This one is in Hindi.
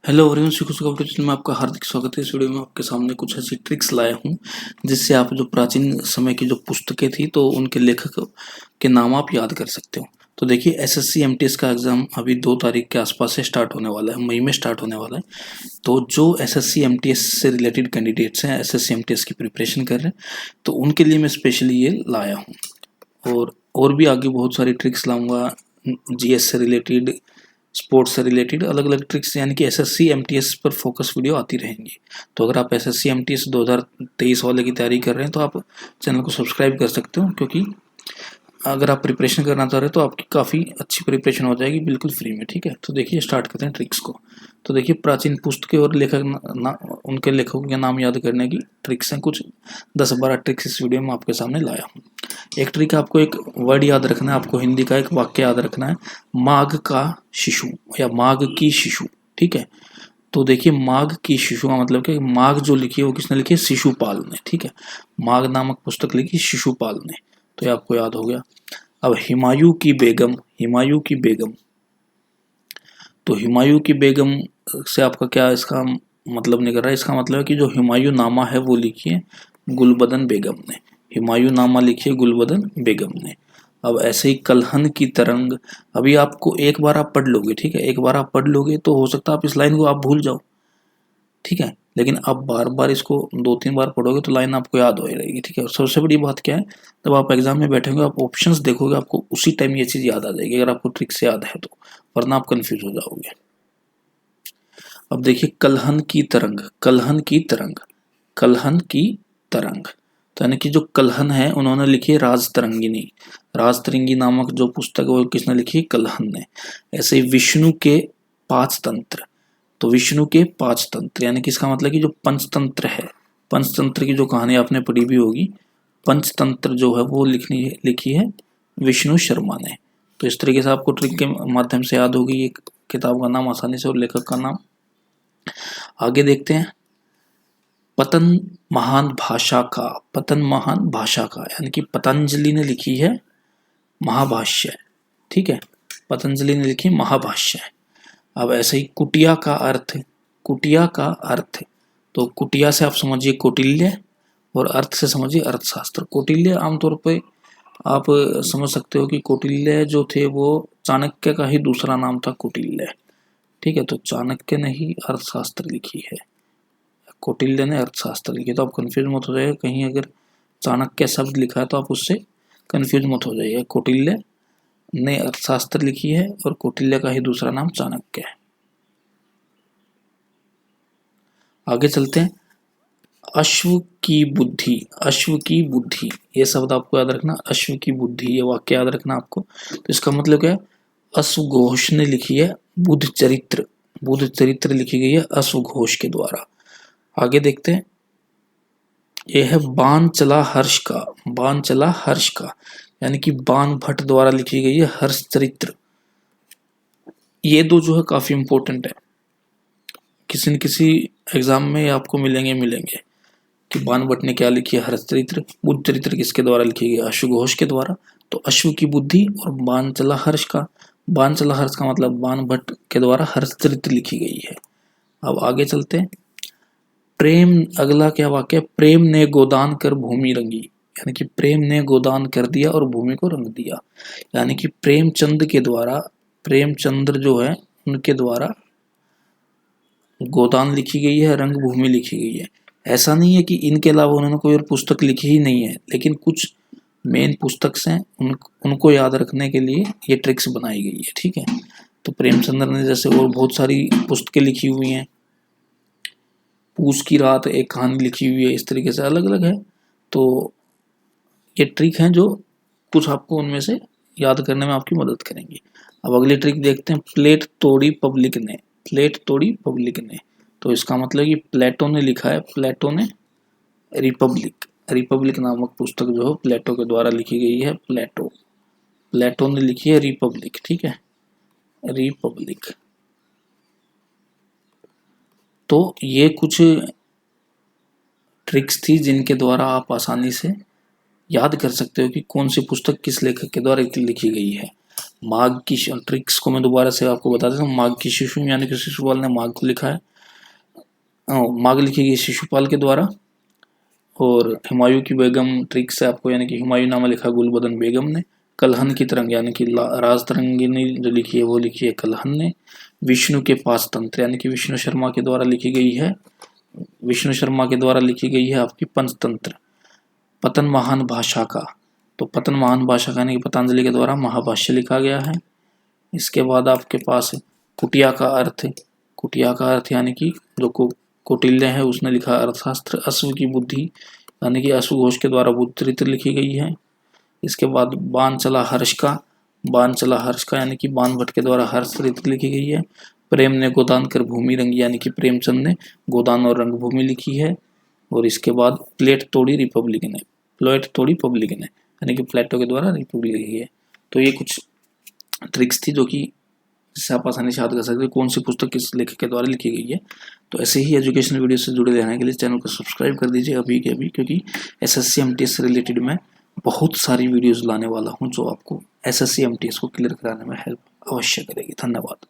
हेलो एवरीवन, शिखु चैनल में आपका हार्दिक स्वागत है। इस वीडियो में आपके सामने कुछ ऐसी ट्रिक्स लाया हूँ जिससे आप जो प्राचीन समय की जो पुस्तकें थी तो उनके लेखक के नाम आप याद कर सकते हो। तो देखिए, एसएससी एमटीएस का एग्जाम अभी 2 तारीख के आसपास से स्टार्ट होने वाला है, मई में स्टार्ट होने वाला है। तो जो एसएससी एमटीएस से रिलेटेड कैंडिडेट्स हैं, एसएससी एमटीएस की प्रिपरेशन कर रहे हैं, तो उनके लिए मैं स्पेशली ये लाया हूँ। और भी आगे बहुत सारी ट्रिक्स लाऊंगा, जीएस से रिलेटेड, स्पोर्ट्स से रिलेटेड अलग अलग ट्रिक्स, यानी कि एसएससी एमटीएस पर फोकस वीडियो आती रहेंगी। तो अगर आप एसएससी एमटीएस 2023 वाले की तैयारी कर रहे हैं तो आप चैनल को सब्सक्राइब कर सकते हो, क्योंकि अगर आप प्रिपरेशन करना चाह रहे हो तो आपकी काफ़ी अच्छी प्रिपरेशन हो जाएगी बिल्कुल फ्री में। ठीक है, तो देखिए स्टार्ट करते हैं ट्रिक्स को। तो देखिए, प्राचीन पुस्तकें और उनके लेखकों के नाम याद करने की ट्रिक्स हैं। कुछ 10-12 ट्रिक्स इस वीडियो में आपके सामने लाया हूँ। एक ट्रिक, आपको एक वर्ड याद रखना है, आपको हिंदी का एक वाक्य याद रखना है, माघ का शिशु या माघ की शिशु। ठीक है, तो देखिए, माघ की शिशु का मतलब क्या, माघ जो लिखी है वो किसने लिखी है? शिशुपाल ने। ठीक है, माघ नामक पुस्तक लिखी शिशुपाल ने, तो ये आपको याद हो गया। अब हुमायूं की बेगम, हुमायूं की बेगम, तो हुमायूं की बेगम से आपका क्या इसका मतलब निकल रहा है? इसका मतलब है कि जो हुमायूं नामा है वो लिखी है गुलबदन बेगम ने। हुमायूं नामा लिखी है गुलबदन बेगम ने। अब ऐसे ही कलहन की तरंग, अभी आपको एक बार आप पढ़ लोगे, ठीक है, एक बार आप पढ़ लोगे तो हो सकता है आप इस लाइन को आप भूल जाओ, ठीक है, लेकिन आप बार बार इसको 2-3 बार पढ़ोगे तो लाइन आपको याद हो रहेगी। ठीक है, और सबसे बड़ी बात क्या है, जब आप एग्जाम में बैठेंगे आप ऑप्शंस देखोगे, आपको उसी टाइम ये चीज़ याद आ जाएगी अगर आपको ट्रिक से याद है तो, वरना आप कंफ्यूज हो जाओगे। अब देखिए, कलहन की तरंग, कलहन की तरंग, कलहन की तरंग, तो यानी कि जो कलहन है उन्होंने लिखी है राजतरंगिनी। राजतरंगी नामक जो पुस्तक है वो किसने लिखी है? कलहन ने। ऐसे ही विष्णु के 5 तंत्र, तो विष्णु के 5 तंत्र, यानी कि इसका मतलब कि जो पंचतंत्र है, पंचतंत्र की जो कहानी आपने पढ़ी भी होगी, पंचतंत्र जो है वो लिखी है विष्णु शर्मा ने। तो इस तरीके से आपको ट्रिक के माध्यम से याद होगी एक किताब का नाम आसानी से और लेखक का नाम। आगे देखते हैं, पतन महान भाषा का, पतन महान भाषा का, यानी कि पतंजलि ने लिखी है महाभाष्य। ठीक है, पतंजलि ने लिखी महाभाष्य। अब ऐसे ही कुटिया का अर्थ, कुटिया का अर्थ, तो कुटिया से आप समझिए कौटिल्य और अर्थ से समझिए अर्थशास्त्र। कौटिल्य आमतौर पे आप समझ सकते हो कि कौटिल्य जो थे वो चाणक्य का ही दूसरा नाम था कौटिल्य। ठीक है, तो चाणक्य ने ही अर्थशास्त्र लिखी है, कौटिल्य ने अर्थशास्त्र लिखी। तो आप कंफ्यूज मत हो जाइए, कहीं अगर चाणक्य शब्द लिखा है तो आप उससे कंफ्यूज मत हो जाइए। कौटिल्य ने अर्थशास्त्र लिखी है और कौटिल्य का ही दूसरा नाम चाणक्य है। आगे चलते हैं, अश्व की बुद्धि, अश्व की बुद्धि, ये शब्द आपको याद रखना, अश्व की बुद्धि, ये वाक्य याद रखना आपको। तो इसका मतलब क्या है? अश्वघोष ने लिखी है बुद्ध चरित्र, बुद्ध चरित्र लिखी गई है अश्वघोष के द्वारा। आगे देखते हैं, यह है बाण चला हर्ष का, बाण चला हर्ष का, यानी कि बाण भट्ट द्वारा लिखी गई है हर्ष चरित्र। ये दो जो है काफी इंपॉर्टेंट है, किसी न किसी एग्जाम में आपको मिलेंगे कि बाण भट्ट ने क्या लिखी है? हर्ष चरित्र। बुद्ध चरित्र किसके द्वारा लिखी गई? अश्वघोष के द्वारा। तो अश्व की बुद्धि और बाण चला हर्ष का, बाण चला हर्ष का मतलब बाण भट्ट के द्वारा हर्ष चरित्र लिखी गई है। अब आगे चलते हैं, प्रेम, अगला क्या वाक्य? प्रेम ने गोदान कर भूमि रंगी, यानी कि प्रेम ने गोदान कर दिया और भूमि को रंग दिया, यानी कि प्रेमचंद के द्वारा, प्रेमचंद्र जो है उनके द्वारा गोदान लिखी गई है, रंग भूमि लिखी गई है। ऐसा नहीं है कि इनके अलावा उन्होंने कोई और पुस्तक लिखी ही नहीं है, लेकिन कुछ मेन पुस्तक हैं उनको याद रखने के लिए ये ट्रिक्स बनाई गई है। ठीक है, तो प्रेमचंद्र ने जैसे और बहुत सारी पुस्तकें लिखी हुई हैं, पूस की रात एक कहानी लिखी हुई है, इस तरीके से अलग अलग है। तो ये ट्रिक हैं जो कुछ आपको उनमें से याद करने में आपकी मदद करेंगी। अब अगली ट्रिक देखते हैं, प्लेट तोड़ी पब्लिक ने, प्लेट तोड़ी पब्लिक ने, तो इसका मतलब कि प्लेटो ने लिखा है, प्लेटो ने रिपब्लिक, रिपब्लिक नामक पुस्तक जो है प्लेटो के द्वारा लिखी गई है। प्लेटो, प्लेटो ने लिखी है रिपब्लिक। ठीक है, रिपब्लिक। तो ये कुछ ट्रिक्स थी जिनके द्वारा आप आसानी से याद कर सकते हो कि कौन सी पुस्तक किस लेखक के द्वारा लिखी गई है। माघ की ट्रिक्स को मैं दोबारा से आपको बता देता हूँ। माघ की शिशु यानी कि शिशुपाल ने माघ को लिखा है, माघ लिखी गई शिशुपाल के द्वारा। और हुमायूं की बेगम ट्रिक्स है आपको, यानी कि हुमायूं नामा लिखा गुलबदन बेगम ने। कलहन की तरंग यानी कि राज तरंगिनी जो लिखी है वो लिखी है कलहन ने। विष्णु के पास तंत्र यानी कि विष्णु शर्मा के द्वारा लिखी गई है, विष्णु शर्मा के द्वारा लिखी गई है आपकी पंचतंत्र। पतन महान भाषा का, तो पतन महान भाषा का यानी कि पतंजलि के द्वारा महाभाष्य लिखा गया है। इसके बाद आपके पास कुटिया का अर्थ, कुटिया का अर्थ यानी कि जो कौटिल्य है उसने लिखा अर्थशास्त्र। अश्व की बुद्धि यानी कि अश्व घोष के द्वारा बुद्धचरित्र लिखी गई है। इसके बाद बाण चला हर्ष का, बाण चला हर्ष का यानी कि बाण भट्ट के द्वारा हर्षचरित्र लिखी गई है। प्रेम ने गोदान कर भूमि रंगी यानी कि प्रेमचंद ने गोदान और रंगभूमि लिखी है। और इसके बाद प्लेट तोड़ी रिपब्लिक ने, प्लेट तोड़ी पब्लिक ने यानी कि प्लेटो के द्वारा रिपब्लिक लिखी है। तो ये कुछ ट्रिक्स थी जो कि जिससे आप आसानी से याद कर सकते हैं कौन सी पुस्तक किस लेखक के द्वारा लिखी गई है। तो ऐसे ही एजुकेशनल वीडियो से जुड़े रहने के लिए चैनल को सब्सक्राइब कर दीजिए अभी के अभी, क्योंकि एसएससी एमटीएस से रिलेटेड मैं बहुत सारी वीडियोस लाने वाला हूं जो आपको एसएससी एमटीएस को क्लियर कराने में हेल्प अवश्य करेगी। धन्यवाद।